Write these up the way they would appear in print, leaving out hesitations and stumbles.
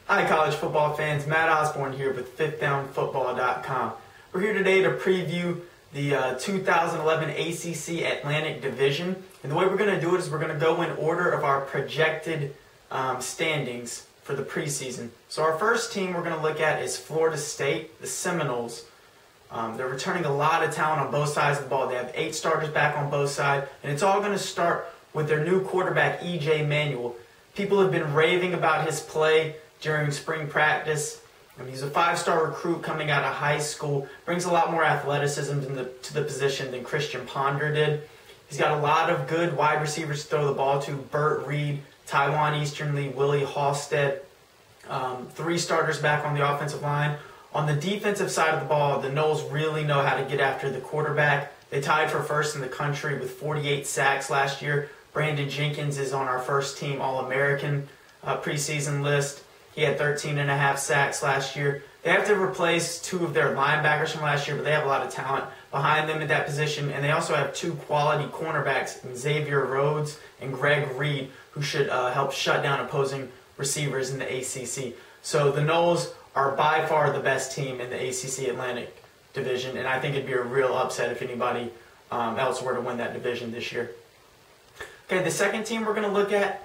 Hi college football fans, Matt Osborne here with FifthDownFootball.com. We're here today to preview the 2011 ACC Atlantic Division. And the way we're going to do it is we're going to go in order of our projected standings for the preseason. So our first team we're going to look at is Florida State, the Seminoles. They're returning a lot of talent on both sides of the ball. They have 8 starters back on both sides, and it's all going to start with their new quarterback, E.J. Manuel. People have been raving about his play during spring practice. He's a 5-star recruit coming out of high school, brings a lot more athleticism to the position than Christian Ponder did. He's got a lot of good wide receivers to throw the ball to: Burt Reed, Taiwan Easternly, Willie Halstead. 3 starters back on the offensive line. On the defensive side of the ball, the Noles really know how to get after the quarterback. They tied for first in the country with 48 sacks last year. Brandon Jenkins is on our first team All-American preseason list. He had 13.5 sacks last year. They have to replace 2 of their linebackers from last year, but they have a lot of talent behind them at that position. And they also have 2 quality cornerbacks, Xavier Rhodes and Greg Reed, who should help shut down opposing receivers in the ACC. So the Noles are by far the best team in the ACC Atlantic Division, and I think it'd be a real upset if anybody else were to win that division this year. Okay, the second team we're going to look at,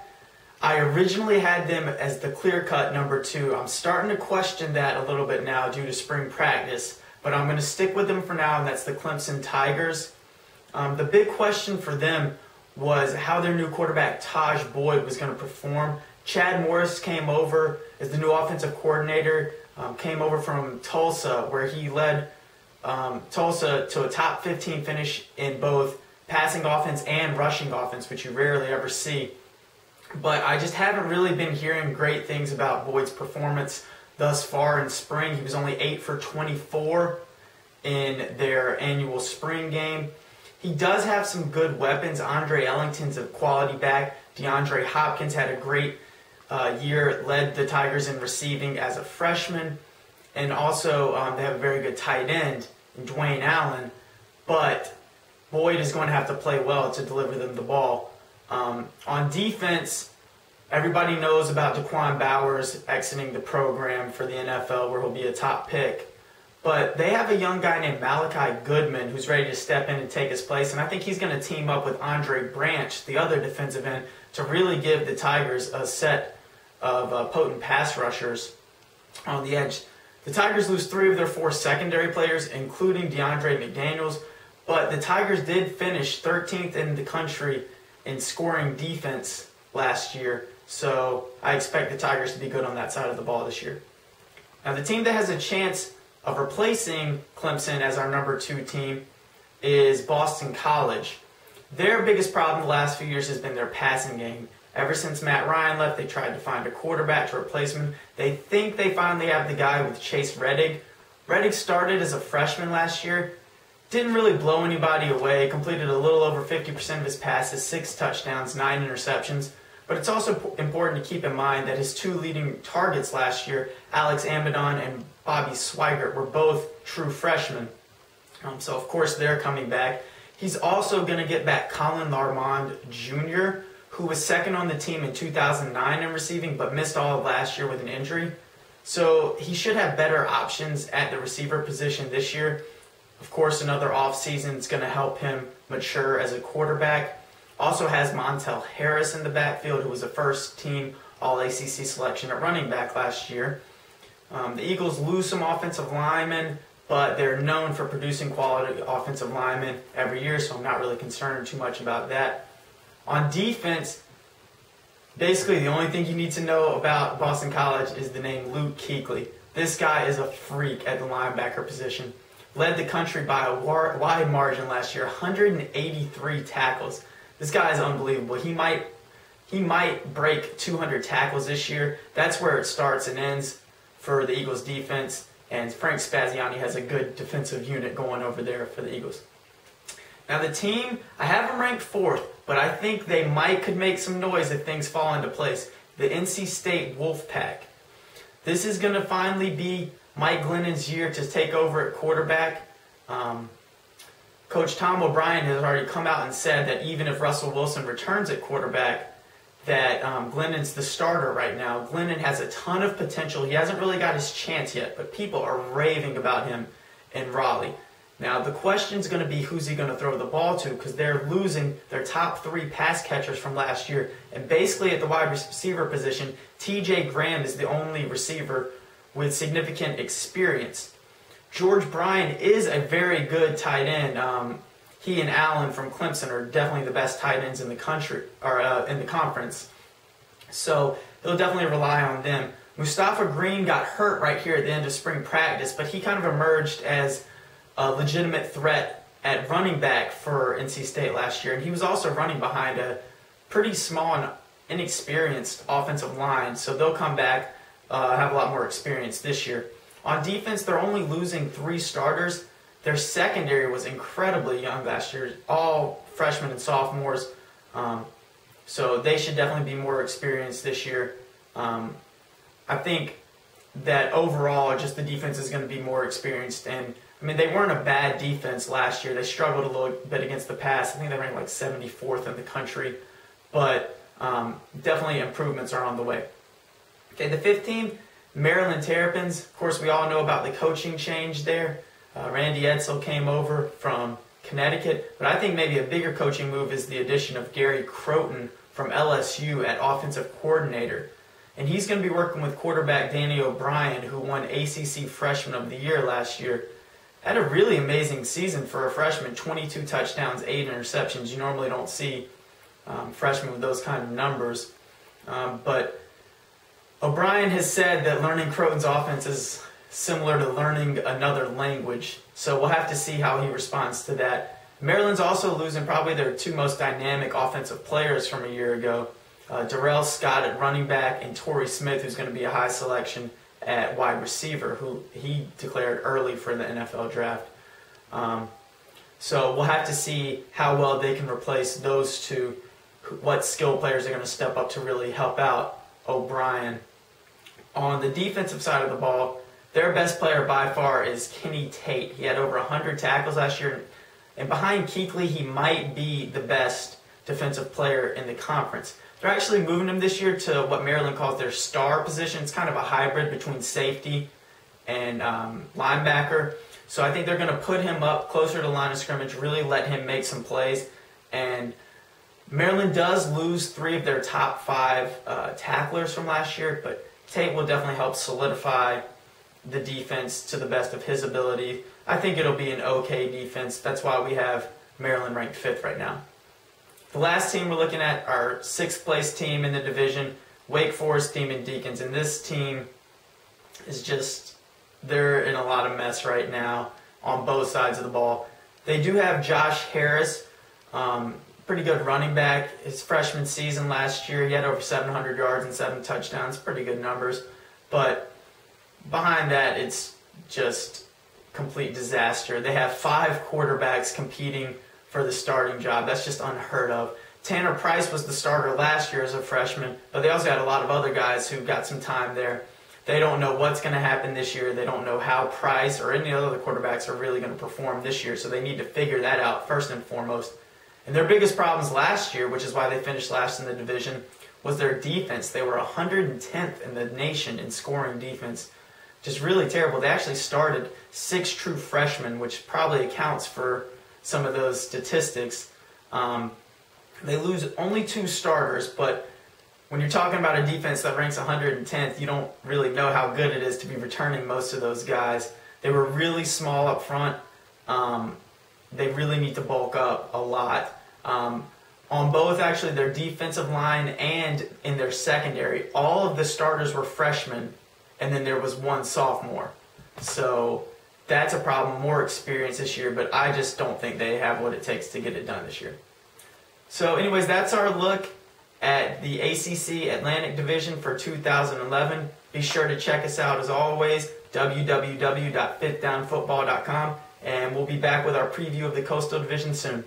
I originally had them as the clear-cut number 2. I'm starting to question that a little bit now due to spring practice, but I'm going to stick with them for now, and that's the Clemson Tigers. The big question for them was how their new quarterback, Taj Boyd, was going to perform. Chad Morris came over as the new offensive coordinator, came over from Tulsa, where he led Tulsa to a top 15 finish in both passing offense and rushing offense, which you rarely ever see. But I just haven't really been hearing great things about Boyd's performance thus far in spring. He was only 8 for 24 in their annual spring game. He does have some good weapons. Andre Ellington's a quality back. DeAndre Hopkins had a great year, led the Tigers in receiving as a freshman. And also they have a very good tight end in Dwayne Allen. But Boyd is going to have to play well to deliver them the ball. On defense, everybody knows about Daquan Bowers exiting the program for the NFL, where he'll be a top pick. But they have a young guy named Malachi Goodman who's ready to step in and take his place, and I think he's going to team up with Andre Branch, the other defensive end, to really give the Tigers a set of potent pass rushers on the edge. The Tigers lose 3 of their 4 secondary players, including DeAndre McDaniels, but the Tigers did finish 13th in the country in scoring defense last year, so I expect the Tigers to be good on that side of the ball this year. Now, the team that has a chance of replacing Clemson as our number 2 team is Boston College. Their biggest problem the last few years has been their passing game. Ever since Matt Ryan left, they tried to find a quarterback to replace him. They think they finally have the guy with Chase Reddick. Reddick started as a freshman last year. Didn't really blow anybody away, completed a little over 50% of his passes, 6 touchdowns, 9 interceptions. But it's also important to keep in mind that his 2 leading targets last year, Alex Amidon and Bobby Swigert, were both true freshmen. So, of course, they're coming back. He's also going to get back Colin Larmond Jr., who was second on the team in 2009 in receiving, but missed all of last year with an injury. So he should have better options at the receiver position this year. Of course, another offseason is going to help him mature as a quarterback. Also has Montel Harris in the backfield, who was a first-team All-ACC selection at running back last year. The Eagles lose some offensive linemen, but they're known for producing quality offensive linemen every year, so I'm not really concerned too much about that. On defense, basically the only thing you need to know about Boston College is the name Luke Kuechly. This guy is a freak at the linebacker position. Led the country by a wide margin last year, 183 tackles. This guy is unbelievable. He might break 200 tackles this year. That's where it starts and ends for the Eagles defense. And Frank Spaziani has a good defensive unit going over there for the Eagles. Now the team, I have them ranked 4th, but I think they could make some noise if things fall into place. The NC State Wolfpack. This is going to finally be Mike Glennon's year to take over at quarterback. Coach Tom O'Brien has already come out and said that even if Russell Wilson returns at quarterback, that Glennon's the starter right now. Glennon has a ton of potential. He hasn't really got his chance yet, but people are raving about him in Raleigh. Now, the question's going to be who's he going to throw the ball to, because they're losing their top 3 pass catchers from last year. And basically at the wide receiver position, T.J. Graham is the only receiver with significant experience. George Bryan is a very good tight end. He and Allen from Clemson are definitely the best tight ends in the country, or in the conference. So he'll definitely rely on them. Mustafa Green got hurt right here at the end of spring practice, but he kind of emerged as a legitimate threat at running back for NC State last year. And he was also running behind a pretty small and inexperienced offensive line. So they'll come back, have a lot more experience this year. On defense, they're only losing 3 starters. Their secondary was incredibly young last year, all freshmen and sophomores. So they should definitely be more experienced this year. I think that overall, just the defense is going to be more experienced. And I mean, they weren't a bad defense last year. They struggled a little bit against the pass. I think they ranked like 74th in the country. But definitely improvements are on the way. Okay, the 5th team, Maryland Terrapins. Of course, we all know about the coaching change there. Randy Edsall came over from Connecticut. But I think maybe a bigger coaching move is the addition of Gary Croton from LSU at offensive coordinator. And he's going to be working with quarterback Danny O'Brien, who won ACC Freshman of the Year last year. Had a really amazing season for a freshman, 22 touchdowns, 8 interceptions. You normally don't see freshmen with those kind of numbers. But O'Brien has said that learning Croton's offense is similar to learning another language. So we'll have to see how he responds to that. Maryland's also losing probably their 2 most dynamic offensive players from a year ago. Darrell Scott at running back and Torrey Smith, who's going to be a high selection at wide receiver, who he declared early for the NFL draft. So we'll have to see how well they can replace those 2, what skill players are going to step up to really help out O'Brien. On the defensive side of the ball, their best player by far is Kenny Tate. He had over 100 tackles last year, and behind Kuechly, he might be the best defensive player in the conference. They're actually moving him this year to what Maryland calls their star position. It's kind of a hybrid between safety and linebacker. So I think they're going to put him up closer to the line of scrimmage, really let him make some plays. And Maryland does lose 3 of their top 5 tacklers from last year, but Tate will definitely help solidify the defense to the best of his ability. I think it'll be an okay defense. That's why we have Maryland ranked 5th right now. The last team we're looking at, our 6th place team in the division, Wake Forest Demon Deacons. And this team is just, they're in a lot of mess right now on both sides of the ball. They do have Josh Harris, pretty good running back. His freshman season last year, he had over 700 yards and 7 touchdowns, pretty good numbers. But behind that, it's just complete disaster. They have 5 quarterbacks competing for the starting job. That's just unheard of. Tanner Price was the starter last year as a freshman, but they also had a lot of other guys who got some time there. They don't know what's going to happen this year. They don't know how Price or any other quarterbacks are really going to perform this year, so they need to figure that out first and foremost. And their biggest problems last year, which is why they finished last in the division, was their defense. They were 110th in the nation in scoring defense. Just really terrible. They actually started 6 true freshmen, which probably accounts for some of those statistics. They lose only 2 starters, but when you're talking about a defense that ranks 110th, you don't really know how good it is to be returning most of those guys. They were really small up front. They really need to bulk up a lot. On both, actually, their defensive line and in their secondary, all of the starters were freshmen, and then there was 1 sophomore. So that's a problem, more experience this year, but I just don't think they have what it takes to get it done this year. So anyways, that's our look at the ACC Atlantic Division for 2011. Be sure to check us out as always, www.fifthdownfootball.com, and we'll be back with our preview of the Coastal Division soon.